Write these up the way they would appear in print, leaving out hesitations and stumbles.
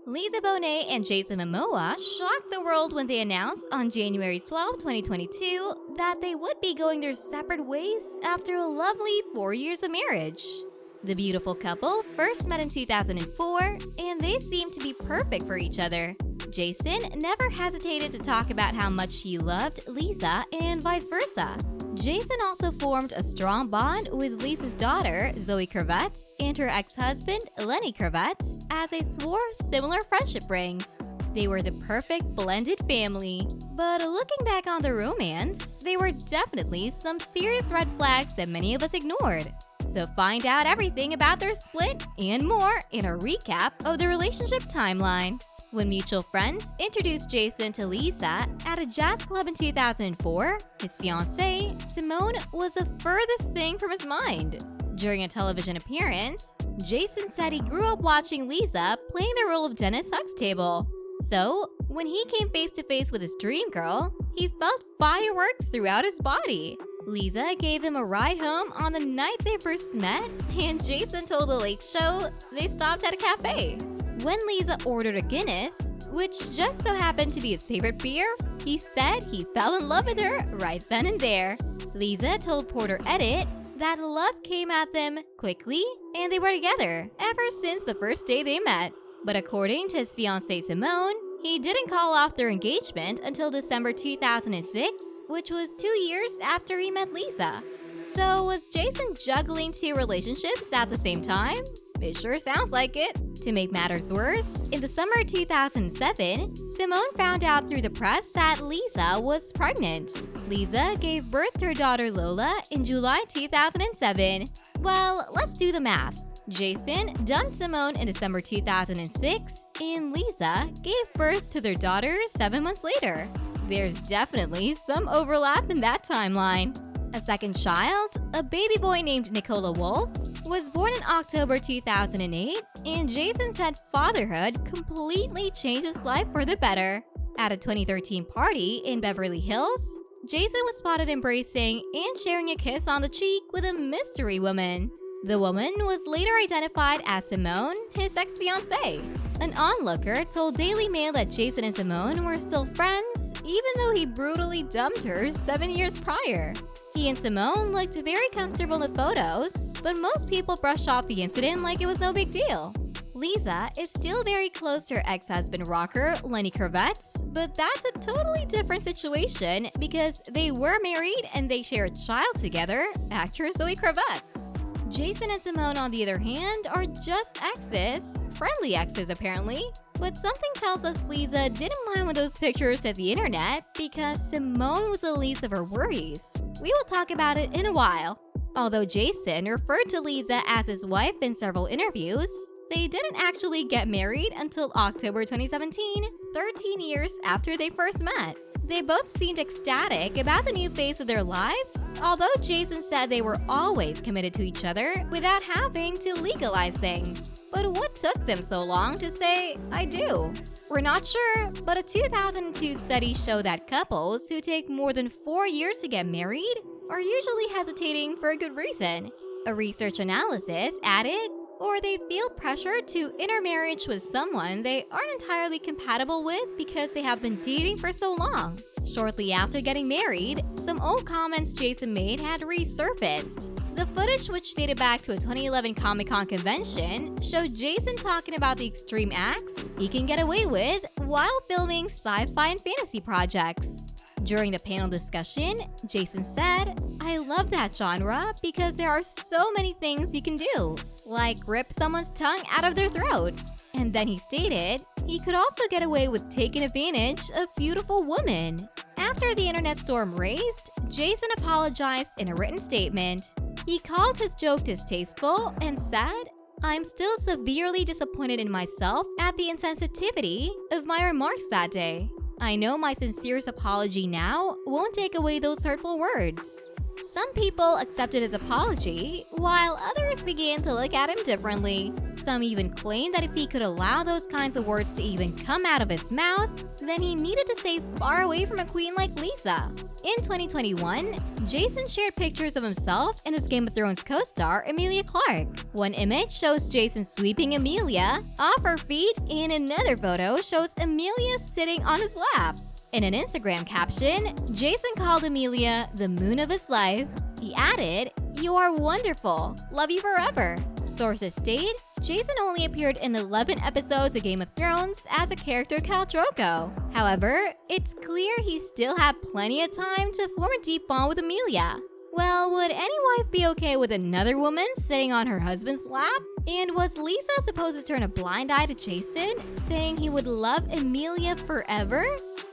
Lisa Bonet and Jason Momoa shocked the world when they announced on January 12, 2022 that they would be going their separate ways after a lovely 4 years of marriage. The beautiful couple first met in 2004, and they seemed to be perfect for each other. Jason never hesitated to talk about how much he loved Lisa and vice versa. Jason also formed a strong bond with Lisa's daughter, Zoe Kravitz, and her ex-husband, Lenny Kravitz, as they swore similar friendship rings. They were the perfect blended family. But looking back on the romance, there were definitely some serious red flags that many of us ignored. So find out everything about their split and more in a recap of the relationship timeline. When mutual friends introduced Jason to Lisa at a jazz club in 2004, his fiancée, Simone, was the furthest thing from his mind. During a television appearance, Jason said he grew up watching Lisa playing the role of Dennis Huxtable. So, when he came face to face with his dream girl, he felt fireworks throughout his body. Lisa gave him a ride home on the night they first met, and Jason told The Late Show they stopped at a cafe. When Lisa ordered a Guinness, which just so happened to be his favorite beer, he said he fell in love with her right then and there. Lisa told Porter Edit that love came at them quickly and they were together ever since the first day they met. But according to his fiancée Simone, he didn't call off their engagement until December 2006, which was 2 years after he met Lisa. So was Jason juggling two relationships at the same time? It sure sounds like it. To make matters worse, in the summer of 2007, Simone found out through the press that Lisa was pregnant. Lisa gave birth to her daughter Lola in July 2007. Well, let's do the math. Jason dumped Simone in December 2006, and Lisa gave birth to their daughter 7 months later. There's definitely some overlap in that timeline. A second child, a baby boy named Nicola Wolf, was born in October 2008, and Jason said fatherhood completely changed his life for the better. At a 2013 party in Beverly Hills, Jason was spotted embracing and sharing a kiss on the cheek with a mystery woman. The woman was later identified as Simone, his ex-fiancée. An onlooker told Daily Mail that Jason and Simone were still friends, even though he brutally dumped her 7 years prior. He and Simone looked very comfortable in the photos, but most people brushed off the incident like it was no big deal. Lisa is still very close to her ex-husband rocker, Lenny Kravitz, but that's a totally different situation because they were married and they share a child together, actress Zoe Kravitz. Jason and Simone, on the other hand, are just exes. Friendly exes, apparently. But something tells us Lisa didn't mind when those pictures hit the internet because Simone was the least of her worries. We will talk about it in a while. Although Jason referred to Lisa as his wife in several interviews, they didn't actually get married until October 2017, 13 years after they first met. They both seemed ecstatic about the new phase of their lives, although Jason said they were always committed to each other without having to legalize things. But what took them so long to say, I do? We're not sure, but a 2002 study showed that couples who take more than 4 years to get married are usually hesitating for a good reason. A research analysis added, or they feel pressure to intermarriage with someone they aren't entirely compatible with because they have been dating for so long. Shortly after getting married, some old comments Jason made had resurfaced. The footage, which dated back to a 2011 Comic-Con convention, showed Jason talking about the extreme acts he can get away with while filming sci-fi and fantasy projects. During the panel discussion, Jason said, I love that genre because there are so many things you can do, like rip someone's tongue out of their throat. And then he stated, he could also get away with taking advantage of beautiful women. After the internet storm raised, Jason apologized in a written statement. He called his joke distasteful and said, I'm still severely disappointed in myself at the insensitivity of my remarks that day. I know my sincerest apology now won't take away those hurtful words. Some people accepted his apology, while others began to look at him differently. Some even claimed that if he could allow those kinds of words to even come out of his mouth, then he needed to stay far away from a queen like Lisa. In 2021, Jason shared pictures of himself and his Game of Thrones co-star Emilia Clarke. One image shows Jason sweeping Emilia off her feet, and another photo shows Emilia sitting on his lap. In an Instagram caption, Jason called Emilia the moon of his life. He added, "You are wonderful. Love you forever." Sources state, Jason only appeared in 11 episodes of Game of Thrones as a character Khal Drogo. However, it's clear he still had plenty of time to form a deep bond with Emilia. Well, would any wife be okay with another woman sitting on her husband's lap? And was Lisa supposed to turn a blind eye to Jason, saying he would love Emilia forever?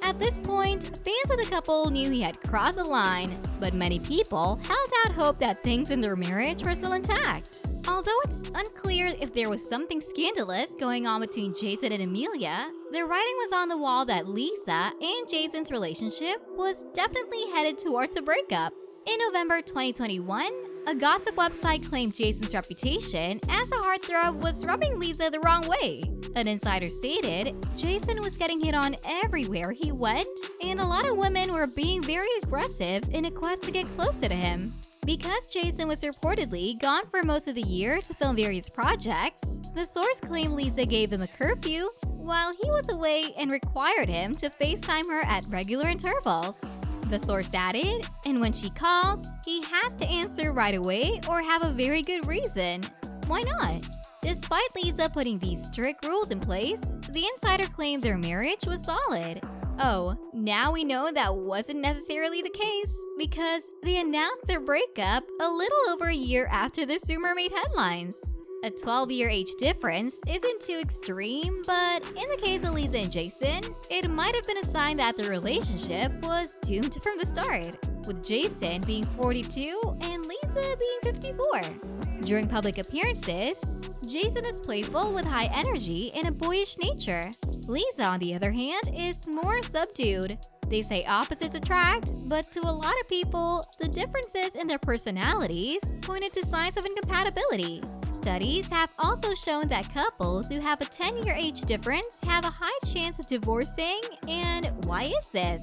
At this point, fans of the couple knew he had crossed the line, but many people held out hope that things in their marriage were still intact. Although it's unclear if there was something scandalous going on between Jason and Emilia, the writing was on the wall that Lisa and Jason's relationship was definitely headed towards a breakup. In November 2021, a gossip website claimed Jason's reputation as a heartthrob was rubbing Lisa the wrong way. An insider stated, Jason was getting hit on everywhere he went, and a lot of women were being very aggressive in a quest to get closer to him. Because Jason was reportedly gone for most of the year to film various projects, the source claimed Lisa gave him a curfew while he was away and required him to FaceTime her at regular intervals. The source added, and when she calls, he has to answer right away or have a very good reason. Why not? Despite Lisa putting these strict rules in place, the insider claimed their marriage was solid. Oh, now we know that wasn't necessarily the case because they announced their breakup a little over a year after this rumor made headlines. A 12-year age difference isn't too extreme, but in the case of Lisa and Jason, it might have been a sign that the relationship was doomed from the start, with Jason being 42 and Lisa being 54. During public appearances, Jason is playful with high energy and a boyish nature. Lisa, on the other hand, is more subdued. They say opposites attract, but to a lot of people, the differences in their personalities pointed to signs of incompatibility. Studies have also shown that couples who have a 10-year age difference have a high chance of divorcing, and why is this?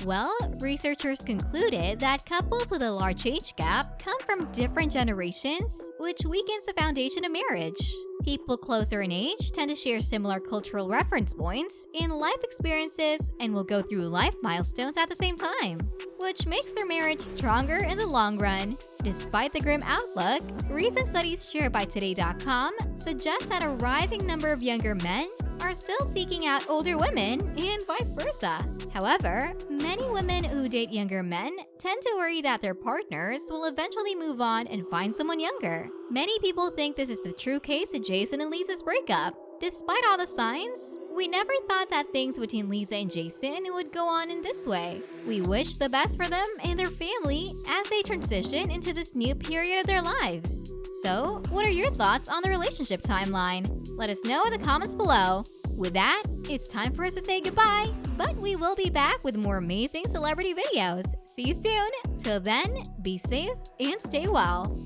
Well, researchers concluded that couples with a large age gap come from different generations, which weakens the foundation of marriage. People closer in age tend to share similar cultural reference points in life experiences and will go through life milestones at the same time, which makes their marriage stronger in the long run. Despite the grim outlook, recent studies shared by Today.com suggest that a rising number of younger men are still seeking out older women and vice versa. However, many women who date younger men tend to worry that their partners will eventually move on and find someone younger. Many people think this is the true case of Jason and Lisa's breakup. Despite all the signs, we never thought that things between Lisa and Jason would go on in this way. We wish the best for them and their family as they transition into this new period of their lives. So, what are your thoughts on the relationship timeline? Let us know in the comments below. With that, it's time for us to say goodbye, but we will be back with more amazing celebrity videos. See you soon! Till then, be safe and stay well.